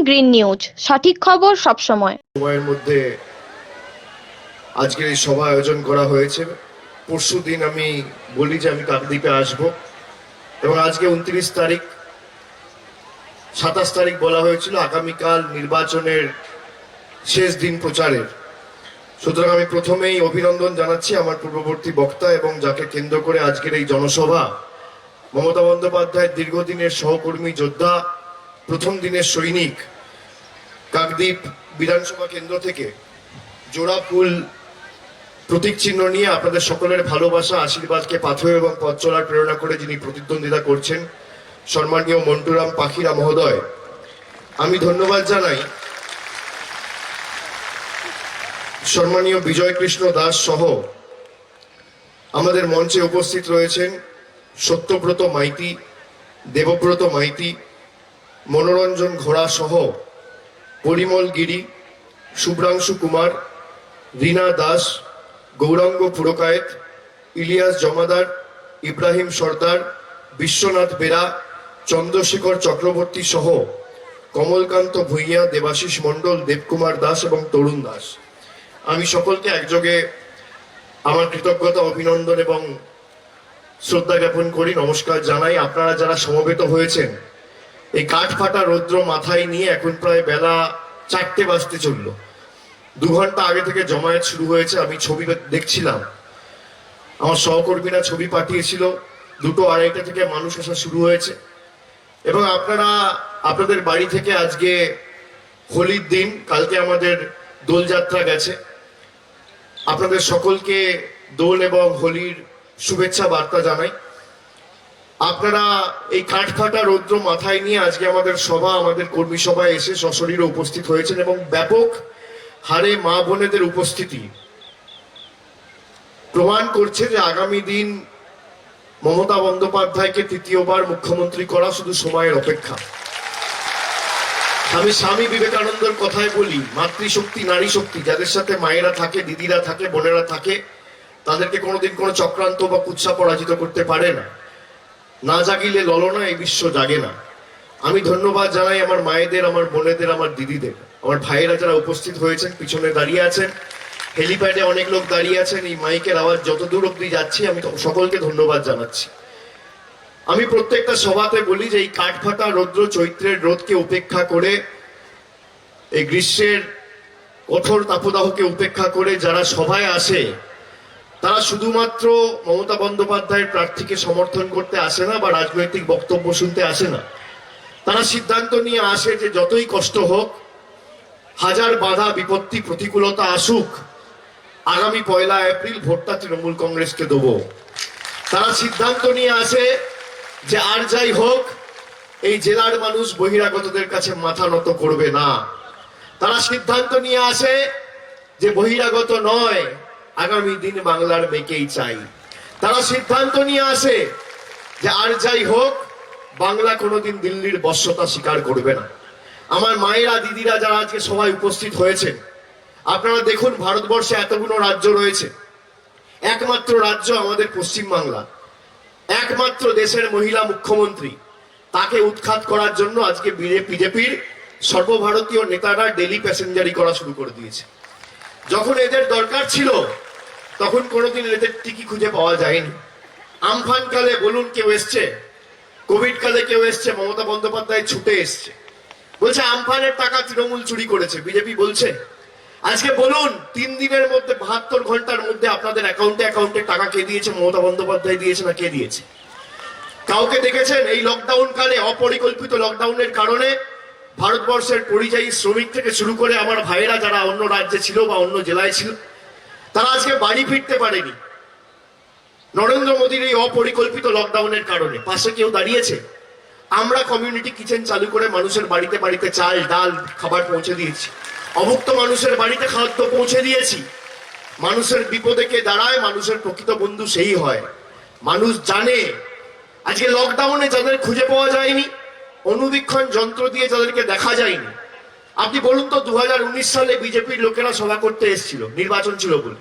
Green news, সঠিক খবর সব সময়। সময়ের মধ্যে আজকের এই সভা আয়োজন করা হয়েছে। পরশুদিন আমি বলি যে আমি কাকদ্বীপে আসব, এবং আজকে 29 তারিখ, 27 তারিখ বলা হয়েছিল আগামীকাল নির্বাচনের শেষ দিন প্রচারের। সুতরাং আমি প্রথমেই অভিনন্দন জানাচ্ছি আমার পূর্ববর্তী বক্তা এবং যাকে কেন্দ্র করে আজকের এই জনসভা, মমতা বন্দ্যোপাধ্যায়ের দীর্ঘদিনের সহকর্মী যোদ্ধা, প্রথম দিনের সৈনিক, কাকদ্বীপ বিধানসভা কেন্দ্র থেকে জোড়া ফুল প্রতীক চিহ্ন নিয়ে আপনাদের সকলের ভালোবাসা, আশীর্বাদকে পাথেয় এবং পথ চলার প্রেরণা করে যিনি প্রতিদ্বন্দ্বিতা করছেন, সম্মানীয় মন্টুরাম পাখিরা মহোদয়, আমি ধন্যবাদ জানাই। সম্মানীয় বিজয় কৃষ্ণ দাস সহ আমাদের মঞ্চে উপস্থিত রয়েছেন সত্যব্রত মাইতি, দেবব্রত মাইতি, মনোরঞ্জন ঘোড়া সহ পরিমল গিরি, শুভ্রাংশু কুমার, রীনা দাস, গৌরাঙ্গ পুরকায়েত, ইলিয়াস জমাদার, ইব্রাহিম সর্দার, বিশ্বনাথ বেরা, চন্দ্রশেখর চক্রবর্তী সহ কমলকান্ত ভূঁইয়া, দেবাশিস মণ্ডল, দেবকুমার দাস এবং তরুণ দাস, আমি সকলকে একযোগে আমার কৃতজ্ঞতা, অভিনন্দন এবং শ্রদ্ধা জ্ঞাপন করি, নমস্কার জানাই। আপনারা যারা সমবেত হয়েছেন, এই কাঠ ফাটা রৌদ্র মাথায় নিয়ে এখন প্রায় বেলা 4টে বাজতে চললো। 2 ঘন্টা আগে থেকে জমায়েত শুরু হয়েছে। আমি ছবি দেখছিলাম, আমার সহকর্মীরা ছবি পাঠিয়েছিল। 2টো 2:30 থেকে মানুষ আসা শুরু হয়েছে, এবং আপনারা আপনাদের বাড়ি থেকে আজকে হোলির দিন, কালকে আমাদের দোলযাত্রা গেছে, আপনাদের সকলকে দোল এবং হোলির শুভেচ্ছা বার্তা জানাই। আপনারা এই কাঠফাটা রৌদ্র মাথায় নিয়ে আজকে আমাদের সভা, আমাদের কর্মী সভায় এসে সশরীরে উপস্থিত হয়েছেন, এবং ব্যাপক হারে মা বোনেদের উপস্থিতি প্রমাণ করছে যে আগামী দিন মমতা বন্দ্যোপাধ্যায়কে তৃতীয়বার মুখ্যমন্ত্রী করা শুধু সময়ের অপেক্ষা। আমি স্বামী বিবেকানন্দর কথায় বলি, মাতৃশক্তি, নারী শক্তি, যাদের সাথে মায়েরা থাকে, দিদিরা থাকে, বোনেরা থাকে, তাদেরকে কোনোদিন কোনো চক্রান্ত বা কুৎসা পরাজিত করতে পারে না। না জাগিলে ললনা, এই বিশ্ব জাগে না। আমি ধন্যবাদ জানাই আমার মায়েদের, আমার বোনেদের, আমার দিদিদের, আমার ভাইয়েরা যারা উপস্থিত হয়েছেন, পিছনে দাঁড়িয়ে আছেন, হেলিপ্যাডে অনেক লোক দাঁড়িয়ে আছেন। এই মাইকের আওয়াজ যত দূর অব্দি যাচ্ছি, আমি সকলকে ধন্যবাদ জানাচ্ছি। আমি প্রত্যেকটা সভাতে বলি যে এই কাঠফাটা রৌদ্র, চৈত্রের রোদকে উপেক্ষা করে, এই গ্রীষ্মের কঠোর তাপদাহকে উপেক্ষা করে যারা সভায় আসে, তারা শুধুমাত্র মমতা বন্দ্যোপাধ্যায়ের প্রার্থীকে সমর্থন করতে আসে না বা রাজনৈতিক বক্তব্য শুনতে আসে না। তারা সিদ্ধান্ত নিয়ে আসে যে যতই কষ্ট হোক, হাজার বাধা বিপত্তি প্রতিকূলতা আসুক, আগামী 1 এপ্রিল ভোটটা তৃণমূল কংগ্রেসকে দেবো। তারা সিদ্ধান্ত নিয়ে আসে যে আর যাই হোক, এই জেলার মানুষ বহিরাগতদের কাছে মাথা নত করবে না। তারা সিদ্ধান্ত নিয়ে আসে যে বহিরাগত নয়, আগামী দিন বাংলার মেয়েকেই চাই। তারা সিদ্ধান্ত নিয়ে আসে যে আর যাই হোক, বাংলা কোনোদিন দিল্লির বশ্যতা স্বীকার করবে না। আমার মায়েরা, দিদিরা যারা আজকে সবাই উপস্থিত হয়েছে, আপনারা দেখুন, ভারতবর্ষে এতগুলো রাজ্য রয়েছে, একমাত্র রাজ্য আমাদের পশ্চিমবাংলা, একমাত্র দেশের মহিলা মুখ্যমন্ত্রী, তাকে উৎখাত করার জন্য আজকে বিজেপির সর্বভারতীয় নেতারা ডেলি প্যাসেঞ্জারি করা শুরু করে দিয়েছে। যখন এদের দরকার ছিল, তখন কোনোদিন এদের টিকি খুঁজে পাওয়া যায়নি। আমফান কালে বলুন কেউ এসছে, কোভিড কালে কেউ এসছে, মমতা বন্দ্যোপাধ্যায় ছুটে এসছে, বলছে আমফানের টাকা তৃণমূল চুরি করেছে। বিজেপি বলছে আজকে বলুন 3 দিনের মধ্যে, 72 ঘন্টার মধ্যে আপনাদের অ্যাকাউন্টে টাকা কে দিয়েছে? মমতা বন্দ্যোপাধ্যায় দিয়েছে না কে দিয়েছে? কাউকে দেখেছেন? এই লকডাউন কালে, অপরিকল্পিত লকডাউনের কারণে ভারতবর্ষের পরিযায়ী শ্রমিক থেকে শুরু করে আমার ভাইয়েরা যারা অন্য রাজ্যে ছিল বা অন্য জেলায় ছিল, তারা আজকে বাড়ি ফিরতে পারেনি নরেন্দ্র মোদীর এই অপরিকল্পিত লকডাউনের কারণে। পাশে কেউ দাঁড়িয়েছে? আমরা কমিউনিটি কিচেন চালু করে মানুষের বাড়িতে বাড়িতে চাল, ডাল, খাবার পৌঁছে দিয়েছি। অভুক্ত মানুষের বাড়িতে খাদ্য পৌঁছে দিয়েছি। মানুষের বিপদে কে দাঁড়ায়, মানুষের প্রকৃত বন্ধু সেই হয়। মানুষ জানে আজকে লকডাউনে যাদের খুঁজে পাওয়া যায়নি, অনুবীক্ষণ যন্ত্র দিয়ে যাদেরকে দেখা যায়নি, আপনি বলুন তো 2019 সালে বিজেপির লোকেরা সভা করতে এসেছিল, নির্বাচন ছিল বলে।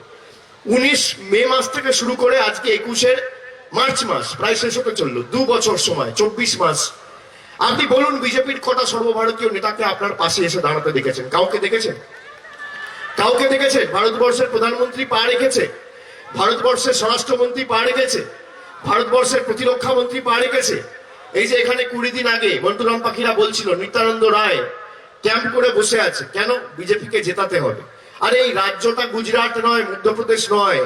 19 মে মাস থেকে শুরু করে আজকে 21 মার্চ মাস প্রায় শেষ হতে চললো, 2 বছর সময়, 24 মাস। আপনি বলুন বিজেপির কটা সর্বভারতীয় নেতাকে আপনার পাশে এসে দাঁড়াতে দেখেছেন? কাউকে দেখেছেন? কাউকে দেখেছেন? ভারতবর্ষের প্রধানমন্ত্রী পা রেখেছে, ভারতবর্ষের স্বরাষ্ট্রমন্ত্রী পা রেখেছে, ভারতবর্ষের প্রতিরক্ষা মন্ত্রী পা রেখেছে। এই যে এখানে 20 দিন আগে মন্টুরাম পাখিরা বলছিল নিত্যানন্দ রায় ক্যাম্প করে বসে আছে, কেন? বিজেপিকে জেতাতে হবে। আরে এই রাজ্যটা গুজরাট নয়, মধ্যপ্রদেশ নয়,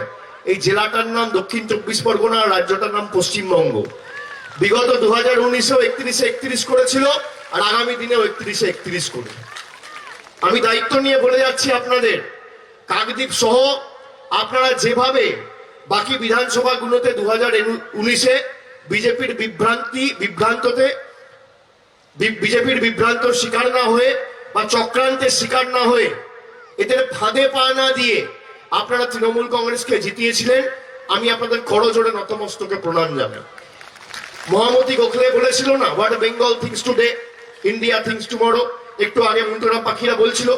এই জেলাটার নাম দক্ষিণ 24 পরগনা, আর রাজ্যটার নাম পশ্চিমবঙ্গ। বিগত 2019-এও 31-31 করেছিল, আর আগামী দিনেও 31-31 করবে। আমি দায়িত্ব নিয়ে বলে যাচ্ছি আপনাদের, কাকদ্বীপ সহ আপনারা যেভাবে বাকি বিধানসভাগুলোতে 2019-এ বিজেপির বিভ্রান্তর শিকার না হয়ে বা চক্রান্তের শিকার না হয়ে, এদের ফাঁদে পা না দিয়ে আপনারা তৃণমূল কংগ্রেসকে জিতিয়েছিলেন। আমি আপনাদের করজোড়ে নতমস্তকে প্রণাম জানাই। মহামতি গোখলে বলেছিল না, what Bengal things today, India things tomorrow. একটু আগে মন্টুরাম পাখিরা বলছিল,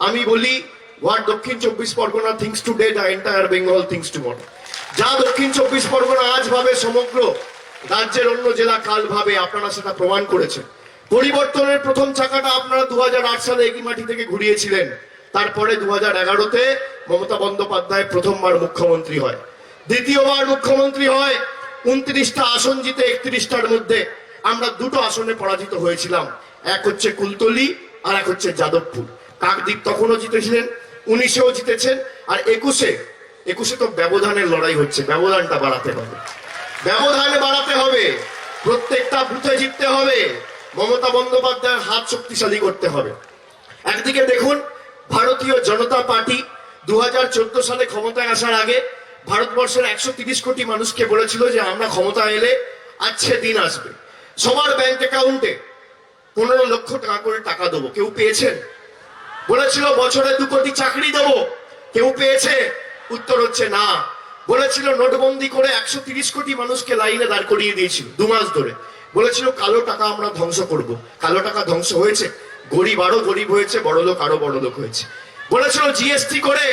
আমি বলি হোয়াট দক্ষিণ 24 Pargana things today, the entire Bengal things tomorrow. যা দক্ষিণ 24 পরগনা আজ ভাবে, সমগ্র রাজ্যের অন্য জেলা কাল ভাবে, আপনারা সেটা প্রমাণ করেছেন। পরিবর্তনের প্রথম চাকাটা আপনারা 2008 সালে একই মাটি থেকে ঘুরিয়েছিলেন। তারপরে 2011-তে মমতা বন্দ্যোপাধ্যায় প্রথমবার মুখ্যমন্ত্রী হয়, দ্বিতীয়বার মুখ্যমন্ত্রী হয়। 29টা আসন জিতে 31টার মধ্যে আমরা 2টো আসনে পরাজিত হয়েছিলাম, এক হচ্ছে কুলতলি আর এক হচ্ছে যাদবপুর। কাকদ্বীপ তখনও জিতেছিলেন, 19-এও জিতেছেন, আর 21-এ তো ব্যবধানের লড়াই হচ্ছে। ব্যবধানটা বাড়াতে হবে, ব্যবধান বাড়াতে হবে, প্রত্যেকটা বুথে জিততে হবে, মমতা বন্দ্যোপাধ্যায়ের হাত শক্তিশালী করতে হবে। একদিকে দেখুন, ভারতীয় জনতা পার্টি 2014 সালে ক্ষমতায় আসার আগে ভারতবর্ষের 130 কোটি মানুষকে বলেছিল যে আমরা ক্ষমতা এলে আচ্ছে দিন আসবে, সবার ব্যাংক অ্যাকাউন্টে 15 লক্ষ টাকা করে টাকা দেবো। কেউ পেয়েছেন? বলেছিল বছরে 2 কোটি চাকরি দেবো, কেউ পেয়েছে? উত্তর হচ্ছে না। বলেছিল নোটবন্দি করে 130 কোটি মানুষকে লাইনে দাঁড় করিয়ে দিয়েছিল 2 মাস ধরে। বলেছিল কালো টাকা আমরা ধ্বংস করব। কালো টাকা ধ্বংস হয়েছে, গরিব আরো গরিব হয়েছে, বড়লোক আরো বড়লোক হয়েছে। বলেছিল জিএসটি করে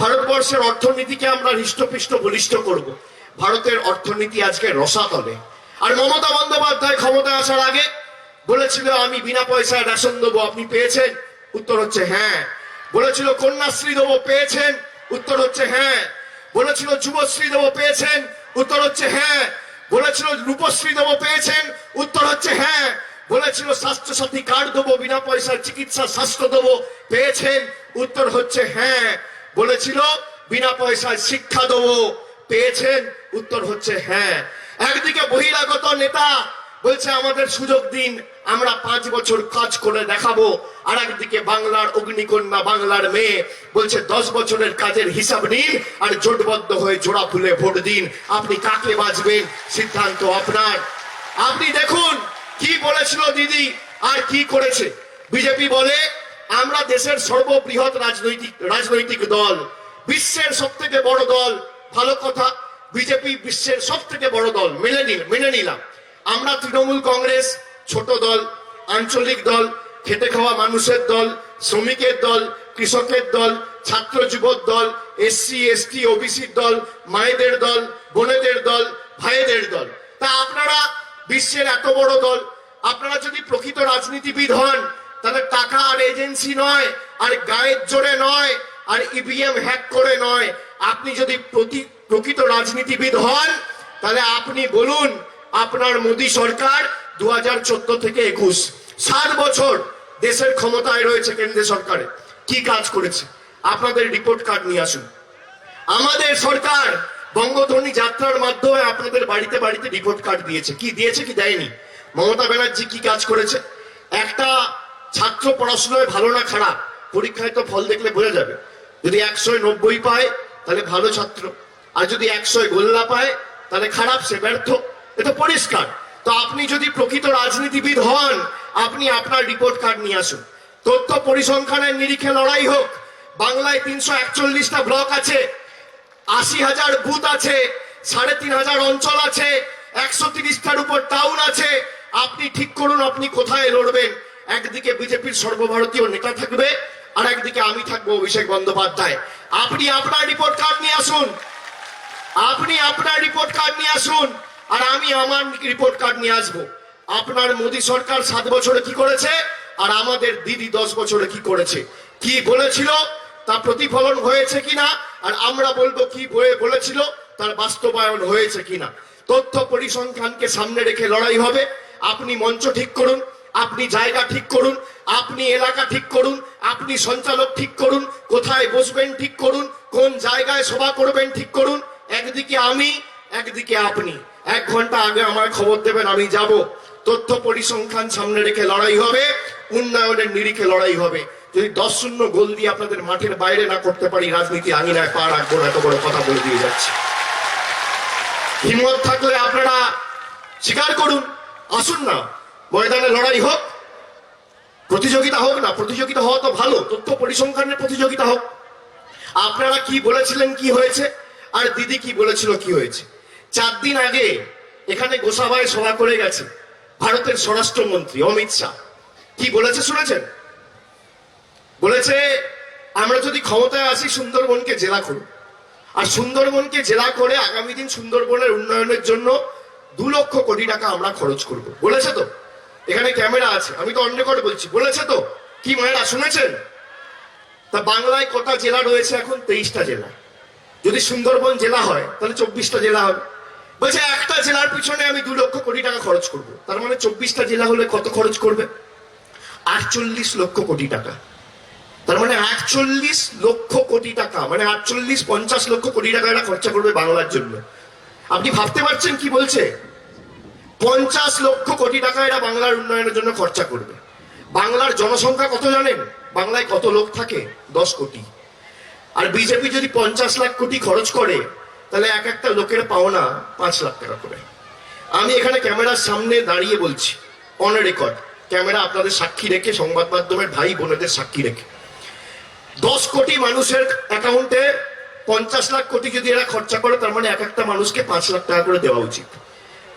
ভারতবর্ষের অর্থনীতিকে আমরা হৃষ্টপুষ্ট বলিষ্ঠ করব। ভারতের অর্থনীতি আজকে রসাতলে। আর মমতা বন্দ্যোপাধ্যায় ক্ষমতায় আসার আগে বলেছিল আমি বিনা পয়সায় রেশন দেবো, আপনি পেয়েছেন? উত্তর হচ্ছে হ্যাঁ। বলেছিল কন্যাশ্রী দেবো, পেয়েছেন? উত্তর হচ্ছে হ্যাঁ। বলেছিল যুবশ্রী দেবো, পেয়েছেন? উত্তর হচ্ছে হ্যাঁ। বলেছিল রূপশ্রী দেবো, পেয়েছেন? উত্তর হচ্ছে হ্যাঁ। বলেছিল স্বাস্থ্যসাথী কার্ড দেবো, বিনা পয়সার চিকিৎসা স্বাস্থ্য দেবো, পেয়েছেন? উত্তর হচ্ছে হ্যাঁ। বলেছিল বিনা পয়সায় শিক্ষা দেবো, পেয়েছেন? উত্তর হচ্ছে হ্যাঁ। একদিকে বহিরাগত নেতা বলছে আমাদের সুযোগ দিন, আমরা 5 বছর কাজ করে দেখাবো, আর একদিকে বাংলার অগ্নিকন্যা, বাংলার মেয়ে বলছে 10 বছরের কাজের হিসাব নিন আর জোটবদ্ধ হয়ে জোড়া ফুলে ভোট দিন। আপনি কাকে বাঁচবেন, সিদ্ধান্ত আপনার। আপনি দেখুন কি বলেছিল দিদি আর কি করেছে। বিজেপি বলে আমরা দেশের সর্ববৃহৎ রাজনৈতিক দল, বিশ্বের সবথেকে বড় দল। ভালো কথা, বিজেপি বিশ্বের সবথেকে বড় দল, মেনে নিলাম। আমরা তৃণমূল কংগ্রেস ছোট দল, আঞ্চলিক দল, খেটে খাওয়া মানুষের দল, শ্রমিকের দল, কৃষকের দল, ছাত্র যুবক দল, এসসি এসটি ওবিসির দল, মায়েদের দল, বোনেদের দল, ভাইদের দল। তা আপনারা বিশ্বের এত বড় দল, আপনারা যদি প্রকৃত রাজনীতিবিদ হন তাহলে টাকা আর এজেন্সি নয়, আর গায়ের জোরে নয়, আর ইভিএম হ্যাক করে নয়। আপনি যদি প্রকৃত রাজনীতিবিদ হন তাহলে আপনি বলুন আপনার মোদী সরকার 2014 থেকে 21 7 বছর দেশের ক্ষমতায় রয়েছে, কেন্দ্রীয় সরকারে কি কাজ করেছে আপনাদের রিপোর্ট কার্ড নিয়ে আসুন। আমাদের সরকার বঙ্গধ্বনি যাত্রার মাধ্যমে আপনাদের বাড়িতে বাড়িতে রিপোর্ট কার্ড দিয়েছে। কি দিয়েছে কি দেয়নি? মমতা ব্যানার্জি কি কাজ করেছে? একটা ছাত্র পড়াশোনায় ভালো না খারাপ পরীক্ষায় তো ফল দেখলে বোঝা যাবে। যদি 190 পায় তাহলে ভালো ছাত্র, আর যদি 100 গোল্লা পায় তাহলে খারাপ, সে ব্যর্থ। এটা পরিষ্কার। তো আপনি যদি প্রকৃত রাজনীতিবিদ হন আপনি আপনার রিপোর্ট কার্ড নিয়ে আসুন। তথ্য পরিসংখ্যানের নিরিখে লড়াই হোক। বাংলায় 341টা ব্লক আছে, 80,000 বুথ আছে, 3,500 অঞ্চল আছে, 130টার উপর টাউন আছে। আপনি ঠিক করুন আপনি কোথায় লড়বেন। একদিকে বিজেপির সর্বভারতীয় নেতা থাকবে, আর একদিকে আমি থাকবো অভিষেক বন্দ্যোপাধ্যায়। আপনি আপনার রিপোর্ট কার্ড নিয়ে আসুন, আপনি আপনার রিপোর্ট কার্ড নিয়ে আসুন, আর আমি আমার রিপোর্ট কার্ড নিয়ে আসবো। আপনার মোদী সরকার 7 বছরে কি করেছে আর আমাদের দিদি 10 বছরে কি করেছে, কি বলেছিল তা প্রতিফলন হয়েছে কিনা, আর আমরা বলবো কি বলেছিল তার বাস্তবায়ন হয়েছে কিনা। তথ্য পরিসংখ্যানকে সামনে রেখে লড়াই হবে। আপনি মঞ্চ ঠিক করুন, আপনি জায়গা ঠিক করুন, আপনি এলাকা ঠিক করুন, আপনি সঞ্চালক ঠিক করুন, কোথায় বসবেন ঠিক করুন, কোন জায়গায় সভা করবেন ঠিক করুন। একদিকে আমি, একদিকে আপনি। 1 ঘন্টা আগে আমার খবর দেবেন, আমি যাব। তথ্য পরিসংখ্যান সামনে রেখে লড়াই হবে, উন্নয়নের নিরিখে লড়াই হবে। যদি 10-0 গোল দিয়ে আপনাদের মাঠের বাইরে না করতে পারি, রাজনীতি আঙিনায় পা রাখবো না। এত বড় কথা বলে দিয়ে যাচ্ছে। হিম্মত থাকলে আপনারা স্বীকার করুন, আসুন না ময়দানে লড়াই হোক, প্রতিযোগিতা হোক না। প্রতিযোগিতা হওয়া তো ভালো, তথ্য পরিসংখ্যানের প্রতিযোগিতা হোক। আপনারা কি বলেছিলেন কি হয়েছে, আর দিদি কি বলেছিল কি হয়েছে। 4 দিন আগে এখানে গোসাবায় সভা করে গেছে ভারতের স্বরাষ্ট্রমন্ত্রী অমিত শাহ। কি বলেছে শুনেছেন? বলেছে আমরা যদি ক্ষমতায় আসি সুন্দরবনকে জেলা করব, আর সুন্দরবনকে জেলা করে আগামী দিন সুন্দরবনের উন্নয়নের জন্য 2 লক্ষ কোটি টাকা আমরা খরচ করব। বলেছে তো? এখানে ক্যামেরা আছে, আমি তো অন্য করে বলছি। বলেছে তো? কি মায়েরা শুনেছেন? তা বাংলায় কটা জেলা রয়েছে এখন? 23টা জেলা। যদি সুন্দরবন জেলা হয় তাহলে 24টা জেলা হবে। বলছে একটা জেলার পিছনে আমি 2 লক্ষ কোটি টাকা খরচ করব। তার মানে 24টা জেলা হলে কত খরচ করবে? 48 লক্ষ কোটি টাকা। তার মানে 48 লক্ষ কোটি টাকা, মানে 48-50 লক্ষ কোটি টাকা এরা খরচা করবে বাংলার জন্য। আপনি ভাবতে পারছেন কি বলছে? 50 লক্ষ কোটি টাকা এরা বাংলার উন্নয়নের জন্য খরচা করবে। বাংলার জনসংখ্যা কত জানেন? বাংলায় কত লোক থাকে? 10 কোটি। আর বিজেপি যদি 50 লাখ কোটি খরচ করে তাহলে এক একটা লোকের পাওনা 5 লাখ টাকা করে। আমি এখানে ক্যামেরার সামনে দাঁড়িয়ে বলছি, অন রেকর্ড, ক্যামেরা আপনাদের সাক্ষী রেখে, সংবাদ মাধ্যমের ভাই বোনেদের সাক্ষী রেখে, 10 কোটি মানুষের অ্যাকাউন্টে 50 লাখ কোটি যদি এরা খরচা করে, তার মানে এক একটা মানুষকে 5 লাখ টাকা করে দেওয়া উচিত।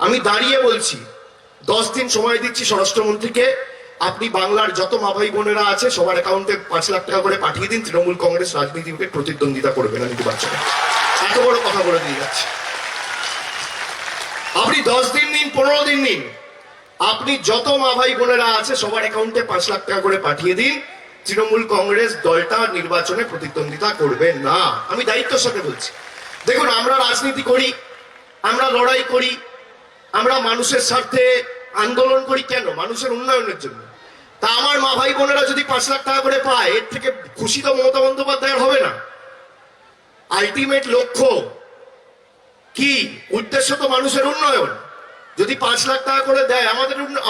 আমি দাঁড়িয়ে বলছি, 10 দিন সময় দিচ্ছি স্বরাষ্ট্রমন্ত্রীকে, আপনি বাংলার যত মা ভাই বোনেরা আছে সবার অ্যাকাউন্টে 5 লাখ টাকা করে পাঠিয়ে দিন। তৃণমূল কংগ্রেস রাজনীতিকে প্রতিদ্বন্দ্বিতা করবে না নির্বাচনে। এত বড় কথা বলে দিয়ে যাচ্ছে। আপনি 10 দিন নিন, 15 দিন নিন, আপনি যত মা ভাই বোনেরা আছে সবার অ্যাকাউন্টে 5 লাখ টাকা করে পাঠিয়ে দিন। তৃণমূল কংগ্রেস দলটা নির্বাচনে প্রতিদ্বন্দ্বিতা করবে না। আমি দায়িত্বের সাথে বলছি। দেখুন, আমরা রাজনীতি করি, আমরা লড়াই করি, আমরা মানুষের স্বার্থে আন্দোলন করি। কেন? মানুষের উন্নয়নের জন্য। তা আমার মা ভাই বোনেরা যদি 5 লাখ টাকা করে পায়, এর থেকে খুশি তো মমতা বন্দ্যোপাধ্যায়ের হবে না। আলটিমেট লক্ষ্য কি? উদ্দেশ্য তো মানুষের উন্নয়ন। যদি 5 লাখ টাকা করে দেয়,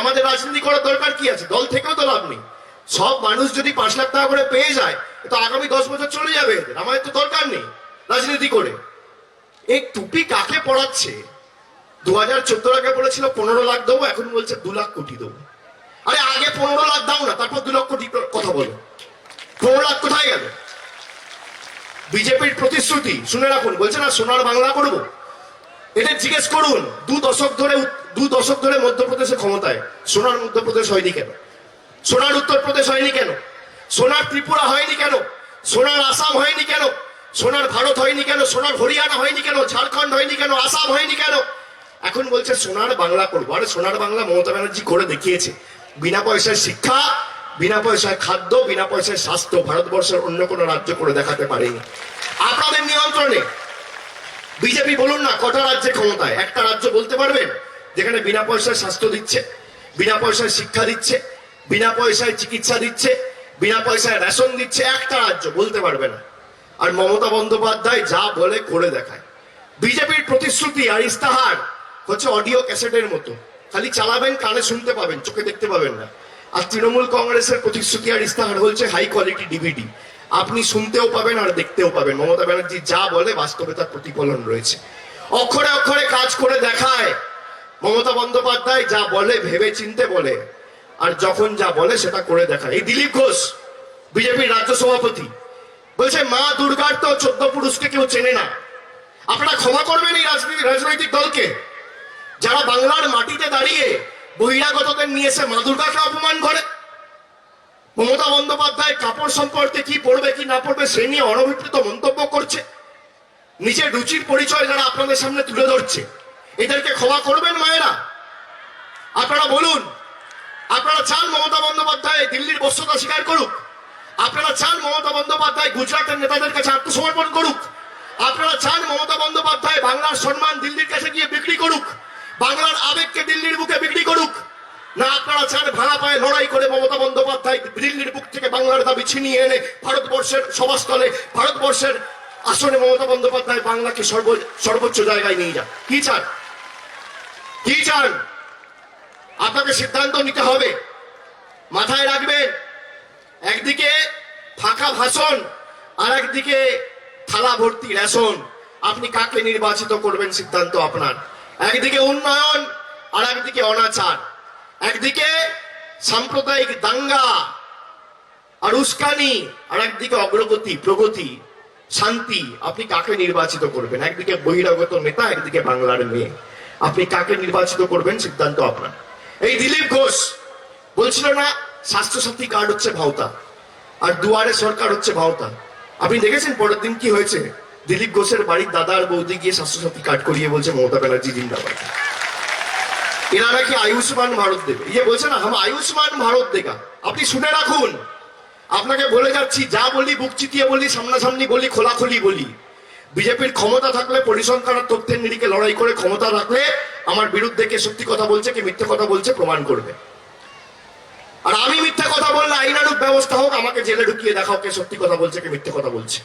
আমাদের রাজনীতি করার দরকার কি আছে? দল থেকেও তো লাভ নেই। সব মানুষ যদি 5 লাখ টাকা করে পেয়ে যায়, তো আগামী 10 বছর চলে যাবে। আমাদের তো দরকার নেই রাজনীতি করে। এই টুপি কাকে পড়াচ্ছে? 2014 আগে বলেছিল 15 লাখ দেবো, এখন বলছে 2 লাখ কোটি দেবো। আরে আগে 15 লাখ দাও না, তারপর 2 লক্ষ কোটি কথা বলো। 15 লাখ কোথায় গেল? বিজেপির প্রতিশ্রুতি শুনে রাখুন, বলছে না সোনার বাংলা করবো। এটা জিজ্ঞেস করুন, 2 দশক ধরে মধ্যপ্রদেশে ক্ষমতায়, সোনার মধ্যপ্রদেশ হয়নি কেন? সোনার উত্তরপ্রদেশ হয়নি কেন? সোনার ত্রিপুরা হয়নি কেন? সোনার আসাম হয়নি কেন? সোনার ভারত হয়নি কেন? সোনার হরিয়ানা হয়নি কেন? ঝাড়খণ্ড হয়নি কেন? আসাম হয়নি কেন? এখন বলছে সোনার বাংলা করবো। আরে সোনার বাংলা মমতা ব্যানার্জি করে দেখিয়েছে। বিনা পয়সায় শিক্ষা, বিনা পয়সায় খাদ্য, বিনা পয়সায় স্বাস্থ্য ভারতবর্ষের অন্য কোনো রাজ্য করে দেখাতে পারেনি। আপনাদের নিয়ন্ত্রণে বিজেপি বলুন না কটা রাজ্যে ক্ষমতায়? একটা রাজ্য বলতে পারবেন যেখানে বিনা পয়সায় স্বাস্থ্য দিচ্ছে, বিনা পয়সায় শিক্ষা দিচ্ছে, বিনা পয়সায় চিকিৎসা দিচ্ছে, বিনা পয়সায় রেশন দিচ্ছে? একটা রাজ্য বলতে পারবে না। আর মমতা বন্দ্যোপাধ্যায় যা বলে করে দেখায়। বিজেপির প্রতিশ্রুতি আর ইস্তাহার হচ্ছে অডিও ক্যাসেটের মতো, খালি চালাবেন, কানে শুনতে পাবেন, চোখে দেখতে পাবেন না। আর তৃণমূল কংগ্রেসের প্রতিশ্রুতি আর ইস্তাহার হচ্ছে হাই কোয়ালিটি ডিভিডি, আপনি শুনতেও পাবেন আর দেখতেও পাবেন। মমতা ব্যানার্জি যা বলে বাস্তবে তার প্রতিফলন রয়েছে। অক্ষরে অক্ষরে কাজ করে দেখায়। মমতা বন্দ্যোপাধ্যায় যা বলে ভেবে চিনতে বলে, আর যখন যা বলে সেটা করে দেখায়। এই দিলীপ ঘোষ বিজেপির রাজ্য সভাপতি বলছে মা দুর্গার তো 14 পুরুষকে কেউ চেনে না। আপনারা ক্ষমা করবেন এই রাজনৈতিক দলকে, যারা বাংলার মাটিতে দাঁড়িয়ে বহিরাগতদের নিয়ে এসে মা দুর্গাকে অপমান করে। মমতা বন্দ্যোপাধ্যায় কাপড় সম্পর্কে কি পড়বে কি না পড়বে সে নিয়ে অনভিপ্রেত মন্তব্য করছে। নিজের রুচির পরিচয় যারা আপনাদের সামনে তুলে ধরছে, এদেরকে ক্ষমা করবেন মায়েরা? আপনারা বলুন, আপনারা চান মমতা বন্দ্যোপাধ্যায় দিল্লির বস্ত্রতা স্বীকার করুক? আপনারা চান মমতা বন্দ্যোপাধ্যায় গুজরাটের নেতাদের কাছে আত্মসমর্পণ করুক? আপনারা চান মমতা বন্দ্যোপাধ্যায় বাংলার সম্মান দিল্লির কাছে গিয়ে বিক্রি করুক, বাংলার আবেগকে দিল্লির বুকে বিক্রি করুক? না আপনারা চান ভাড়া পায়ে লড়াই করে মমতা বন্দ্যোপাধ্যায় দিল্লির বুক থেকে বাংলার দাবি ছিনিয়ে এনে ভারতবর্ষের সভাস্থলে, ভারতবর্ষের আসনে মমতা বন্দ্যোপাধ্যায় বাংলাকে সর্বোচ্চ জায়গায় নিয়ে যান? কি চান? কি চান? আপনাকে সিদ্ধান্ত নিতে হবে। মাথায় রাখবেন, একদিকে ফাঁকা ভাষণ আর একদিকে থালা ভর্তি রেশন। আপনি কাকে নির্বাচিত করবেন সিদ্ধান্ত আপনার। একদিকে উন্নয়ন আর একদিকে অনাচার, একদিকে সাম্প্রদায়িক দাঙ্গা আর উস্কানি আর একদিকে অগ্রগতি, প্রগতি, শান্তি। আপনি কাকে নির্বাচিত করবেন? একদিকে বহিরাগত নেতা, একদিকে বাংলার মেয়ে। আপনি কাকে নির্বাচিত করবেন সিদ্ধান্ত আপনার। এই দিলীপ ঘোষ বলছিল না স্বাস্থ্যসাথী কার্ড হচ্ছে ভাওতা আর দুয়ারে সরকার হচ্ছে ভাওতা। আপনি দেখেছেন পরের দিন কি হয়েছে? দিলীপ ঘোষের বাড়ির দাদা আর বৌদি গিয়ে স্বাস্থ্যসাথী কার্ড করিয়ে বলছে মমতা ব্যানার্জি জিন্দাবাদ। এরা নাকি আয়ুষ্মান ভারত দেবে। এই যে বলছে না হাম আয়ুষ্মান ভারত দেগা। আপনি শুনে রাখুন, আপনাকে বলে যাচ্ছি, যা বলি বুক চিতিয়ে বলি, সামনাসামনি বলি, খোলাখুলি বলি। বিজেপির ক্ষমতা থাকলে, পরিসংখ্যান আর তথ্যের নিরিখে লড়াই করে ক্ষমতা রাখলে আমার বিরুদ্ধে কে সত্যি কথা বলছে কে মিথ্যে কথা বলছে প্রমাণ করবে। আর আমি মিথ্যা কথা বললে আইনানুগ ব্যবস্থা হোক, আমাকে জেলে ঢুকিয়ে দেখাও কে সত্যি কথা বলছে কে মিথ্যে কথা বলছে।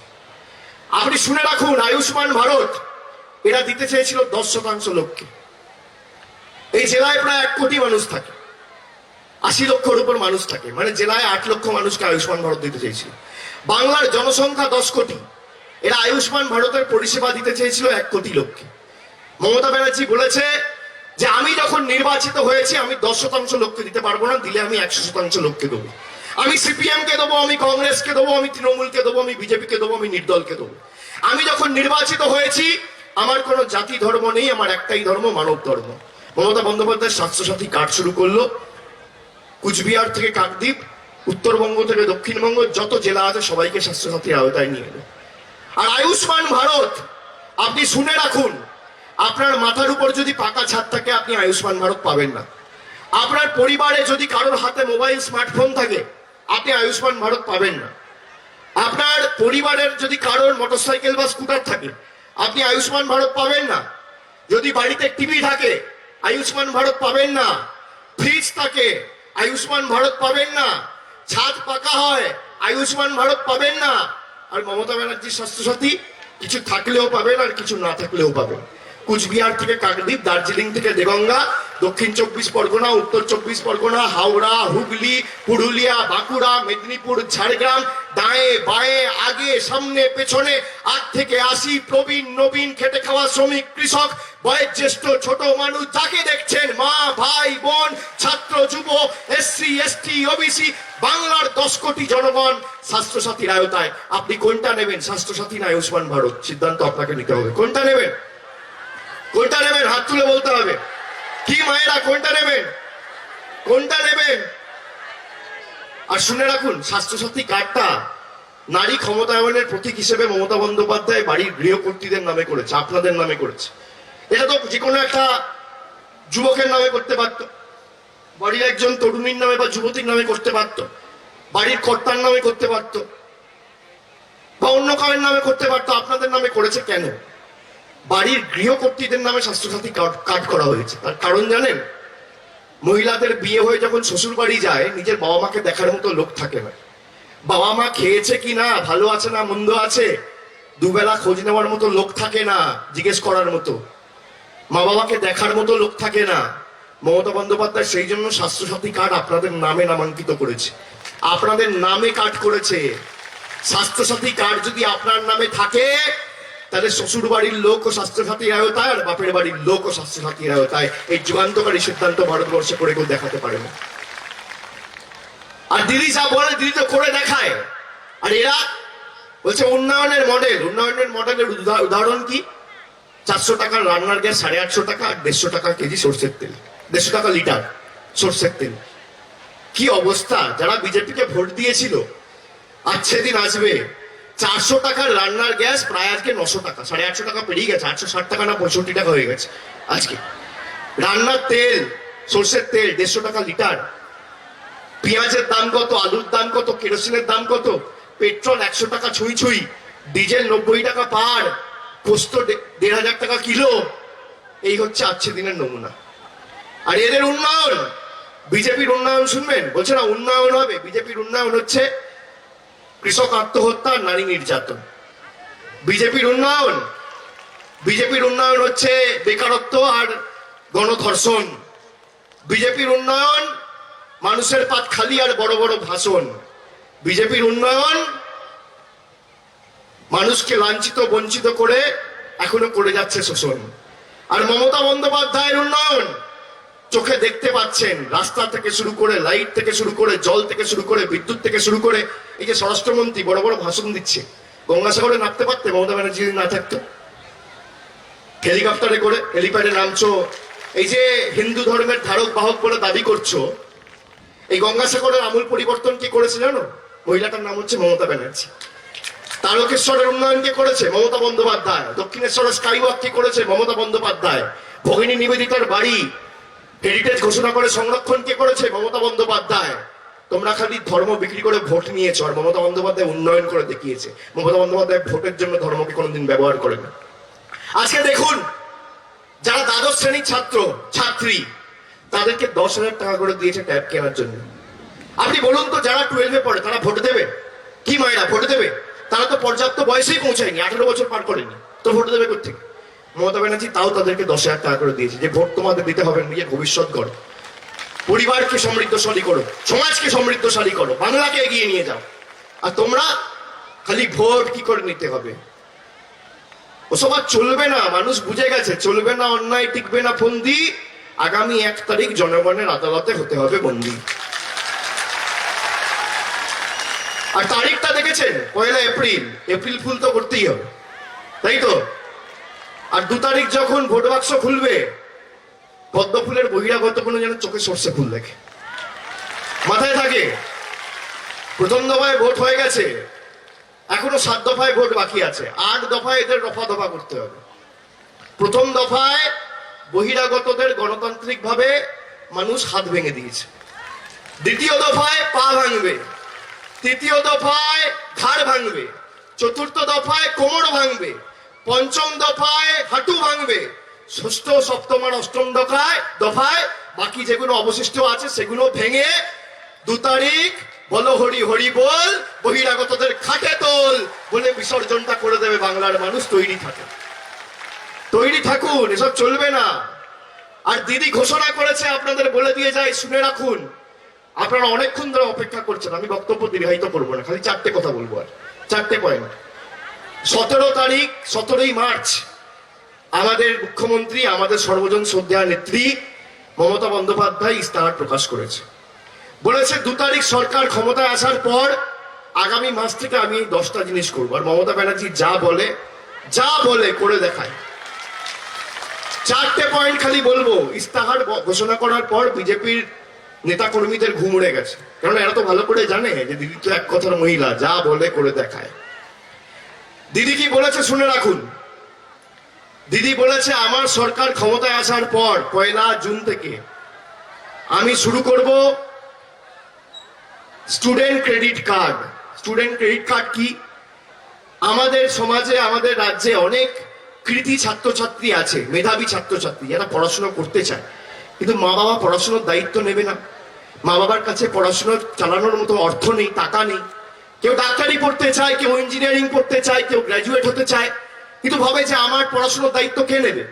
আপনি শুনে রাখুন, আয়ুষ্মান ভারত এরা দিতে চেয়েছিল 10% লোককে। এই জেলায় প্রায় 1 কোটি মানুষ থাকে, 80 লক্ষের উপর মানুষ থাকে, মানে জেলায় 8 লক্ষ মানুষকে আয়ুষ্মান ভারত দিতে চেয়েছিল। বাংলার জনসংখ্যা 10 কোটি, এরা আয়ুষ্মান ভারতের পরিষেবা দিতে চেয়েছিল 1 কোটি লোককে। মমতা ব্যানার্জি বলেছে যে আমি যখন নির্বাচিত হয়েছি আমি 10% লোককে দিতে পারবো না, দিলে আমি 100% লোককে দেবো। আমি সিপিএম কে দেবো, আমি কংগ্রেসকে দেবো, আমি তৃণমূলকে দেবো, আমি বিজেপিকে দেবো, আমি নির্দলকে দেবো। আমি যখন নির্বাচিত হয়েছি আমার কোনো জাতি ধর্ম নেই, আমার একটাই ধর্ম, মানব ধর্ম। মমতা বন্দ্যোপাধ্যায় স্বাস্থ্যসাথী কার্ড শুরু করলো। কুচবিহার থেকে কাকদ্বীপ, উত্তরবঙ্গ থেকে দক্ষিণবঙ্গ, যত জেলা আছে সবাইকে স্বাস্থ্যসাথীর আওতায় নিয়ে এলো। আর আয়ুষ্মান ভারত আপনি শুনে রাখুন, আপনার মাথার উপর যদি পাকা ছাদ থাকে আপনি আয়ুষ্মান ভারত পাবেন না। আপনার পরিবারে যদি কারোর হাতে মোবাইল স্মার্টফোন থাকে আপনি আয়ুষ্মান ভারত পাবেন না। আপনার পরিবারের যদি কারোর মোটরসাইকেল বা স্কুটার থাকে আপনি আয়ুষ্মান ভারত পাবেন না। যদি বাড়িতে টিভি থাকে আয়ুষ্মান ভারত পাবেন না। ফ্রিজ থাকে আয়ুষ্মান ভারত পাবেন না। ছাদ পাকা হয় আয়ুষ্মান ভারত পাবেন না। আর মমতা ব্যানার্জির স্বাস্থ্যসাথী কিছু থাকলেও পাবেন আর কিছু না থাকলেও পাবেন। কুচবিহার থেকে কাকদ্বীপ, দার্জিলিং থেকে দেগঙ্গা, দক্ষিণ 24 পরগনা, উত্তর 24 পরগনা, হাওড়া, হুগলি, পুরুলিয়া, বাঁকুড়া, মেদিনীপুর, ঝাড়গ্রাম, দায়ে বায়ে, আগে সামনে পেছনে 8 থেকে 80, প্রবীণ নবীন, খেটে খাওয়া শ্রমিক, কৃষক, বয়োজ্যেষ্ঠ, ছোট মানুষ, যাকে দেখছেন মা, ভাই, বোন, ছাত্র, যুব, এসসি, এসটি, ওবিসি, বাংলার 10 কোটি জনগণ স্বাস্থ্যসাথীর আওতায়। আপনি কোনটা নেবেন, স্বাস্থ্যসাথী না আয়ুষ্মান ভারত? সিদ্ধান্ত আপনাকে নিতে হবে। কোনটা নেবেন? কোনটা নেবেন? হাত তুলে বলতে হবে। কি মায়েরা কোনটা নেবেন? কোনটা নেবেন? আর শুনে রাখুন, স্বাস্থ্যসাথী কার্ডটা নারী ক্ষমতায়নের প্রতীক হিসেবে মমতা বন্দ্যোপাধ্যায় বাড়ির গৃহকর্ত্রীদের নামে করেছে, আপনাদের নামে করেছে। এটা তো যে কোনো একটা যুবকের নামে করতে পারত, বাড়ির একজন তরুণীর নামে বা যুবতীর নামে করতে পারত, বাড়ির কর্তার নামে করতে পারত, বা অন্য কারোর নামে করতে পারত। আপনাদের নামে করেছে কেন? বাড়ির গৃহকর্ত্রীদের নামে স্বাস্থ্যসাথী কার্ড করা হয়েছে। তার কারণ জানেন? মহিলাদের বিয়ে হয়ে যখন শ্বশুর বাড়ি যায় নিজের বাবা মাকে দেখার মতো লোক থাকে না। বাবা মা খেয়েছে কি না, ভালো আছে না মন্দ আছে, দুবেলা খোঁজ নেওয়ার মতো লোক থাকে না, জিজ্ঞেস করার মতো মা বাবাকে দেখার মতো লোক থাকে না। মমতা বন্দ্যোপাধ্যায় সেই জন্য স্বাস্থ্যসাথী কার্ড আপনাদের নামে নামাঙ্কিত করেছে, আপনাদের নামে কার্ড করেছে। স্বাস্থ্যসাথী কার্ড যদি আপনার নামে থাকে তাহলে শ্বশুর বাড়ির লোকও স্বাস্থ্যসাথীর আওতায় আর বাপের বাড়ির লোকও স্বাস্থ্যসাথীর আওতায়। এই যুগান্তকারী সিদ্ধান্ত ভারতবর্ষে করে কেউ দেখাতে পারে না। আর দিদি যা বলে দিদি তো করে দেখায়। আর এরা বলছে উন্নয়নের মডেল। উন্নয়নের মডেলের উদাহরণ কি? 400 টাকার রান্নার গ্যাস 850 টাকা আর 150 টাকা কেজি সর্ষের তেল, 150 টাকা লিটার সর্ষের তেল। কি অবস্থা! যারা বিজেপিকে ভোট দিয়েছিল আজ সেদিন আসবে। 400 টাকার রান্নার গ্যাস প্রায় আজকে 900 টাকা, 850 টাকা পেরিয়ে গেছে, 860 টাকা না 65 টাকা হয়ে গেছে আজকে। রান্নার তেল সর্ষের তেল 150 টাকা লিটার, পেঁয়াজের দাম কত, আলুর দাম কত, কেরোসিনের দাম কত, পেট্রোল 100 টাকা ছুঁই ছুঁই, ডিজেল 90 টাকা পার, পোস্ত 1500 টাকা কিলো। এই হচ্ছে আজকে দিনের নমুনা। আর এদের উন্নয়ন, বিজেপির উন্নয়ন শুনবেন, বলছে না উন্নয়ন হবে। বিজেপির উন্নয়ন হচ্ছে কৃষক আত্মহত্যা, নারী নির্যাতন। বিজেপির উন্নয়ন হচ্ছে বেকারত্ব আর গণধর্ষণ। বিজেপির উন্নয়ন মানুষের পাত খালি আর বড় বড় ভাষণ। বিজেপির উন্নয়ন মানুষকে লাঞ্ছিত বঞ্চিত করে এখনো করে যাচ্ছে শোষণ। আর মমতা বন্দ্যোপাধ্যায়ের উন্নয়ন চোখে দেখতে পাচ্ছেন, রাস্তা থেকে শুরু করে, লাইট থেকে শুরু করে, জল থেকে শুরু করে, বিদ্যুৎ থেকে শুরু করে। এই যে স্বরাষ্ট্রমন্ত্রী বড় বড় ভাষণ দিচ্ছে, গঙ্গাসাগরে নামতে পারতে মমতা ব্যানার্জি যদি না থাকতো? হেলিকপ্টারে করে হেলিপ্যাডে নামছো, এই যে হিন্দু ধর্মের ধারক বাহক বলে দাবি করছো, এই গঙ্গাসাগরের আমূল পরিবর্তন কি করেছে জানো? মহিলাটার নাম হচ্ছে মমতা ব্যানার্জি। তারকেশ্বরের উন্নয়ন কে করেছে? মমতা বন্দ্যোপাধ্যায়। দক্ষিণেশ্বরের স্কাইওয়াক কি করেছে? মমতা বন্দ্যোপাধ্যায়। ভগিনী নিবেদিতার বাড়ি হেরিটেজ ঘোষণা করে সংরক্ষণ কে করেছে? মমতা বন্দ্যোপাধ্যায়। তোমরা খালি ধর্ম বিক্রি করে ভোট নিয়েছো, আর মমতা বন্দ্যোপাধ্যায় উন্নয়ন করে দেখিয়েছে। মমতা বন্দ্যোপাধ্যায় ভোটের জন্য ধর্মকে কোনোদিন ব্যবহার করে না। আজকে দেখুন, যারা দ্বাদশ শ্রেণীর ছাত্র ছাত্রী, তাদেরকে 10,000 টাকা করে দিয়েছে ট্যাব কেনার জন্য। আপনি বলুন তো, যারা 12-এ পড়ে তারা ভোট দেবে? কি মায়েরা ভোট দেবে? তারা তো পর্যাপ্ত বয়সেই পৌঁছায়নি, 18 বছর পার করেনি, তো ভোট দেবে কোথেকে? মমতা ব্যানার্জি তাও তাদেরকে 10,000 টাকা করে দিয়েছে, যে ভোট তোমাদের দিতে হবে, নিজের ভবিষ্যৎ গড়ো, পরিবারকে সমৃদ্ধশালী করো, সমাজকে সমৃদ্ধশালী করো, বাংলাকে এগিয়ে নিয়ে যাও। আর তোমরা খালি ভোট কি করে নিতে হবে, ওসব আর চলবে না। মানুষ বুঝে গেছে, চলবে না, অন্যায় টিকবে না ফন্দি। আগামী 1 তারিখ জনগণের আদালতে হতে হবে বন্দী। আর তারিখটা দেখেছেন, 1 এপ্রিল। এপ্রিল ফুল তো করতেই হবে, তাই তো? আর 2 তারিখ যখন ভোট বাক্স খুলবে, পদ্ম ফুলের বহিরাগত কোনো যেন চোখে সর্ষে ফুল দেখে, মাথায় থাকে। প্রথম দফায় ভোট হয়ে গেছে, এখনো 7 দফায় ভোট বাকি আছে, 8 দফায় এদের রফা দফা করতে হবে। প্রথম দফায় বহিরাগতদের গণতান্ত্রিক ভাবে মানুষ হাত ভেঙে দিয়েছে, দ্বিতীয় দফায় পা ভাঙবে, তৃতীয় দফায় ঘাড় ভাঙবে, চতুর্থ দফায় কোমর ভাঙবে, পঞ্চম দফায় হাঁটু ভাঙবে, ষষ্ঠ, সপ্তম আর অষ্টম দফায় বাকি যেগুলো অবশিষ্ট আছে সেগুলো ভেঙে 2 তারিখ বলো হরি হরি বল, বহিরাগতদের খাটে তোল বলে বিসর্জনটা করে দেবে বাংলার মানুষ। তৈরি থাকুন, এসব চলবে না। আর দিদি ঘোষণা করেছে, আপনাদের বলে দিয়ে যাই, শুনে রাখুন। আপনারা অনেকক্ষণ ধরে অপেক্ষা করছেন, আমি বক্তব্য দীর্ঘায়িত করবো না, খালি 4টে কথা বলবো, আর 4টে পয়েন্ট। 17 তারিখ, 17ই মার্চ আমাদের মুখ্যমন্ত্রী, আমাদের সর্বজন শ্রদ্ধেয় নেত্রী মমতা বন্দ্যোপাধ্যায় ইস্তাহার প্রকাশ করেছে। বলেছে 2 তারিখ সরকার ক্ষমতায় আসার পর আগামী মাস থেকে আমি 10টা জিনিস করবো। আর মমতা ব্যানার্জি যা বলে করে দেখায়। 4টে পয়েন্ট খালি বলবো। ইস্তাহার ঘোষণা করার পর বিজেপির নেতা কর্মীদের ঘুম উড়ে গেছে, কারণ এরা তো ভালো করে জানে যে দিদি তো এক কথার মহিলা, যা বলে করে দেখায়। দিদি কি বলেছে শুনে রাখুন। দিদি বলেছে, আমার সরকার ক্ষমতায় আসার পর 1 জুন থেকে আমি শুরু করব student credit card. Student credit card কি? আমাদের সমাজে, আমাদের রাজ্যে অনেক কৃতি ছাত্রছাত্রী আছে, মেধাবী ছাত্রছাত্রী, যারা পড়াশোনা করতে চায়, কিন্তু মা বাবা পড়াশোনার দায়িত্ব নেবে না। মা বাবার কাছে পড়াশোনা চালানোর মতো অর্থ নেই, টাকা নেই। কেউ ডাক্তারি পড়তে চায়, কেউ ইঞ্জিনিয়ারিং পড়তে চায়, কেউ গ্র্যাজুয়েট হতে চায়, কিন্তু ভাবে যে আমার পড়াশোনার দায়িত্ব কে নেবে?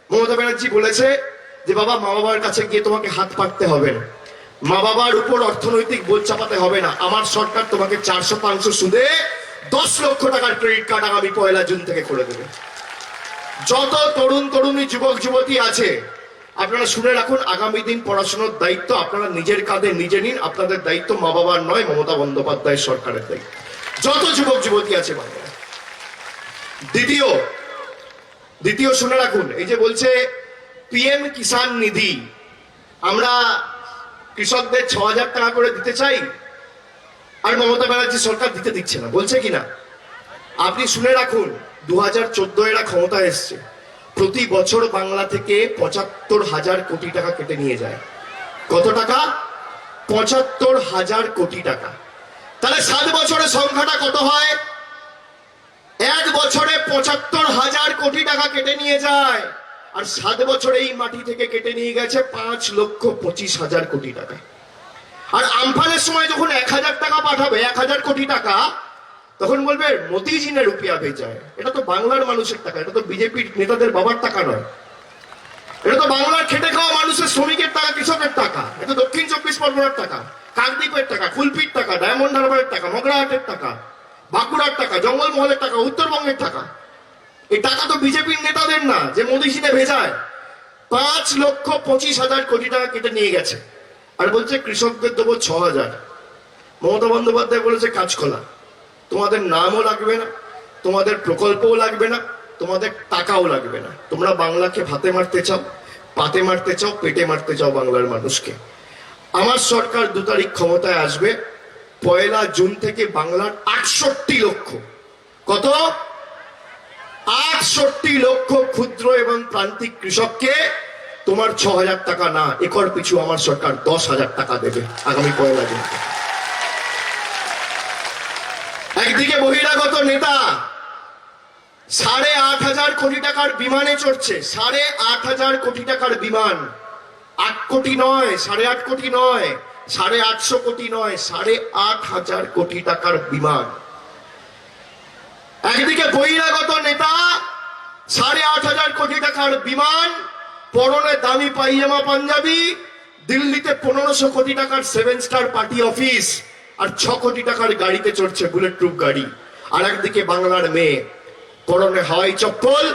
মমতা ব্যানার্জি বলেছে যে বাবা, মা বাবার কাছে গিয়ে তোমাকে হাত পাততে হবে না, মা বাবার উপর অর্থনৈতিক বোঝ চাপাতে হবে না। আমার সরকার তোমাকে 400-500 সুদে 10 লক্ষ টাকার ক্রেডিট কার্ড আগামী 1 জুন থেকে করে দেবে। যত তরুণী যুবক যুবতী আছে, আপনারা শুনে রাখুন, আগামী দিন পড়াশোনার দায়িত্ব আপনারা নিজের কাঁধে নিজে নিন। আপনাদের দায়িত্ব মা বাবার নয়, মমতা বন্দ্যোপাধ্যায় সরকারের দায়িত্ব। যত যুবক যুবতী আছে বাংলায়। দ্বিতীয় শুনে রাখুন, এই যে বলছে পিএম কিষাণ নিধি, আমরা কৃষকদের 6,000 টাকা করে দিতে চাই, আর মমতা ব্যানার্জি সরকার দিতে দিচ্ছে না, বলছে কিনা? আপনি শুনে রাখুন, 2014 এরা ক্ষমতা এসছে, প্রতি বছর বাংলা থেকে ৭৫,০০০ কোটি টাকা কেটে নিয়ে যায়। কত টাকা? ৭৫,০০০ কোটি টাকা। তাহলে 7 বছরের সংখ্যাটা কত হয়? 1 বছরে ৭৫,০০০ কোটি টাকা কেটে নিয়ে যায়, আর 7 বছরে এই মাটি থেকে কেটে নিয়ে গেছে 5,25,০০০ কোটি টাকা। আর আমফানের সময় যখন 1,০০০ টাকা পাঠাবে, 1,০০০ কোটি টাকা, তখন বলবে মোদিজি ने रुपया भेजा है। এটা তো বাংলার মানুষের টাকা, এটা তো বিজেপির নেতাদের বাবার টাকা নয়, এটা তো বাংলার খেটে খাওয়া মানুষের, শ্রমিকের টাকা, কৃষকের টাকা। এটা দক্ষিণ 24 পরগনার টাকা, কাকদ্বীপের টাকা, কুলপির টাকা, ডায়মন্ড হারবারের টাকা, মগরাহাটের টাকা, বাঁকুড়ার টাকা, জঙ্গলমহলের টাকা, উত্তরবঙ্গের টাকা। এই টাকা তো বিজেপির নেতাদের না, যে মোদিজি ने ভেজায়। 5,25,০০০ কোটি টাকা কেটে নিয়ে গেছে, আর বলছে কৃষকদের দেবো 6,000। মমতা বন্দ্যোপাধ্যায় বলেছে কাঁচকলা, তোমাদের নামও লাগবে না, তোমাদের প্রকল্পও লাগবে না, তোমাদের টাকাও লাগবে না। তোমরা বাংলাকে ভাতে মারতে চাও, পাতে মারতে চাও, পেটে মারতে চাও বাংলার মানুষকে। আমার সরকার 2 তারিখ ক্ষমতায় আসবে। 1 জুন থেকে বাংলার 68 লক্ষ, কত? 68 লক্ষ ক্ষুদ্র এবং প্রান্তিক কৃষককে তোমার 6,000 টাকা না, একর পিছু আমার সরকার 10,000 টাকা দেবে আগামী 1 জুন। একদিকে বহিরাগত নেতা 8,500 কোটি টাকার বিমানে চড়ছে, 8,500 কোটি টাকার বিমান, 8 কোটি নয়, 8.5 কোটি নয়, 850 কোটি নয়, 8,500 কোটি টাকার বিমান। একদিকে বহিরাগত নেতা 8,500 কোটি টাকার বিমান, পরনে দামি পাইজামা পাঞ্জাবি, দিল্লিতে 1,500 কোটি টাকার 7 স্টার পার্টি অফিস, আর 6 কোটি টাকার গাড়িতে চড়ছে, বুলেট প্রুফ গাড়ি। আর একদিকে বাংলার মেয়ে পরনে হাওয়াই চপ্পল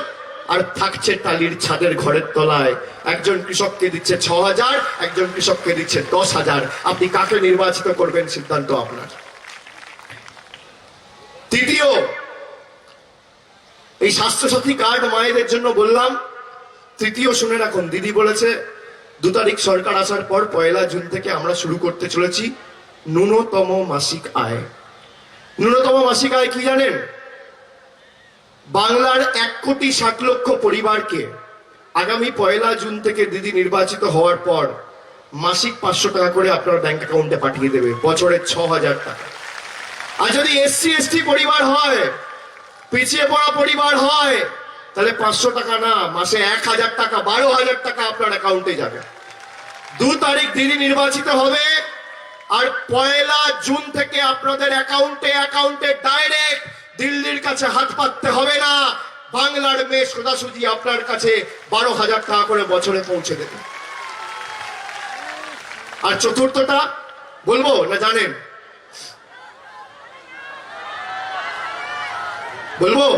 আর থাকছে টালির ছাদের ঘরের তলায়। একজন কৃষককে দিচ্ছে 6,000, একজন কৃষককে দিচ্ছে 10,000। আপনি কাকে নির্বাচিত করবেন সিদ্ধান্ত আপনার। তৃতীয়, এই স্বাস্থ্যসাথী কার্ড মায়েদের জন্য বললাম। তৃতীয় শুনে রাখুন, দিদি বলেছে 2 তারিখ সরকার আসার পর 1 জুন থেকে আমরা শুরু করতে চলেছি ন্যূনতম মাসিক আয়। ন্যূনতম মাসিক আয় কি জানেন? বাংলার 1,60,00,000 পরিবারকে আগামী 1 জুন থেকে দিদি নির্বাচিত হওয়ার পর মাসিক 500 টাকা করে আপনার ব্যাংক অ্যাকাউন্টে পাঠিয়ে দেবে, বছরে 6,000 টাকা। আর যদি SC ST পরিবার হয়, পিছিয়ে পড়া পরিবার হয়, তাহলে 500 টাকা না, মাসে 1,000 টাকা, 12,000 টাকা আপনার অ্যাকাউন্টে যাবে। 2 তারিখ দিদি নির্বাচিত হবে, আর 1 জুন থেকে আপনাদের অ্যাকাউন্টে ডাইরেক্ট দিল্লির কাছে হাত পাততে হবে না। বাংলার মেয়ে সোজাসুজি আপনার কাছে 12,000 টাকা করে বছরে পৌঁছে দেবে। আর চতুর্থটা বলবো না জানেন? বলবো।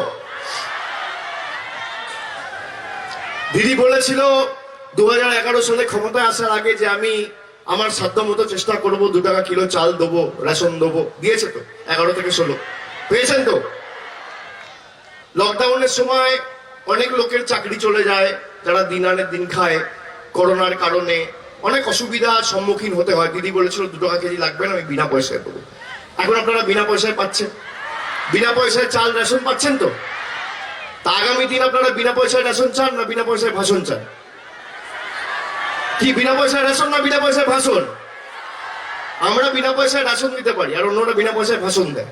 দিদি বলেছিল 2011 সালে ক্ষমতায় আসার আগে যে আমি আমার সাধ্যমতো চেষ্টা করব 2 টাকা কিলো চাল দেবো, রেশন দেবো। দিয়েছে তো 11 থেকে 16, পেয়েছেন তো? লকডাউনের সময় অনেক লোকের চাকরি চলে যায়, যারা দিন আনে দিন খায়। করোনার কারণে অনেক অসুবিধার সম্মুখীন হতে হয়। দিদি বলেছিল 2 টাকা কেজি লাগবে না, আমি বিনা পয়সায় দেবো। এখন আপনারা বিনা পয়সায় পাচ্ছেন, বিনা পয়সায় চাল রেশন পাচ্ছেন তো। তা আগামী দিন আপনারা বিনা পয়সায় রেশন চান না বিনা পয়সায় ভাষণ চান? কি বিনা পয়সায় রেশন না বিনা পয়সায় ভাষণ? আমরা বিনা পয়সায় রেশন দিতে পারি, আর অন্যরা বিনা পয়সায় ভাষণ দেয়।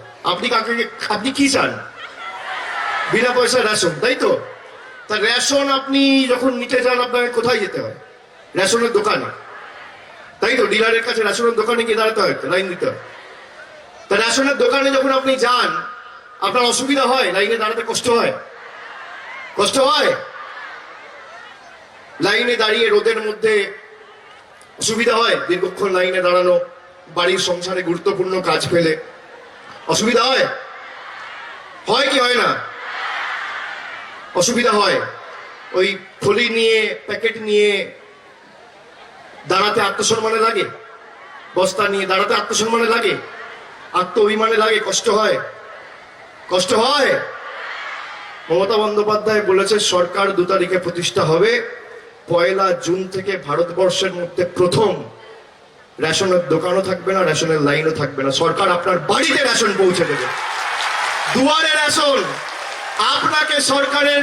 আপনি কি চান? বিনা পয়সায় রেশন, তাই তো? তা রেশন আপনি যখন নিতে যান আপনাকে কোথায় যেতে হয়? রেশনের দোকানে, তাই তো? ডিলারের কাছে রেশনের দোকানে গিয়ে দাঁড়াতে হয়, লাইন দিতে হয়। তা রেশনের দোকানে যখন আপনি যান, আপনার অসুবিধা হয়? লাইনে দাঁড়াতে কষ্ট হয়? কষ্ট হয়? লাইনে দাঁড়িয়ে রোদের মধ্যে অসুবিধা হয়? দীর্ঘক্ষণ লাইনে দাঁড়ানো, বাড়ির সংসারে গুরুত্বপূর্ণ কাজ ফেলে অসুবিধা হয়? হয় কি হয় না? অসুবিধা হয়। ওই থলি নিয়ে, প্যাকেট নিয়ে দাঁড়াতে আত্মসম্মানে লাগে, বস্তা নিয়ে দাঁড়াতে আত্মসম্মানে লাগে, আত্ম অভিমানে লাগে, কষ্ট হয়? কষ্ট হয়? মমতা বন্দ্যোপাধ্যায় বলেছে সরকার 2 তারিখে প্রতিষ্ঠা হবে। 1 জুন থেকে ভারতবর্ষের মধ্যে প্রথম রেশনের দোকানও থাকবে না, রেশনের লাইনও থাকবে না। সরকার আপনার বাড়িতে রেশন পৌঁছে দেবে, দুয়ারে রেশন। আপনাকে সরকারের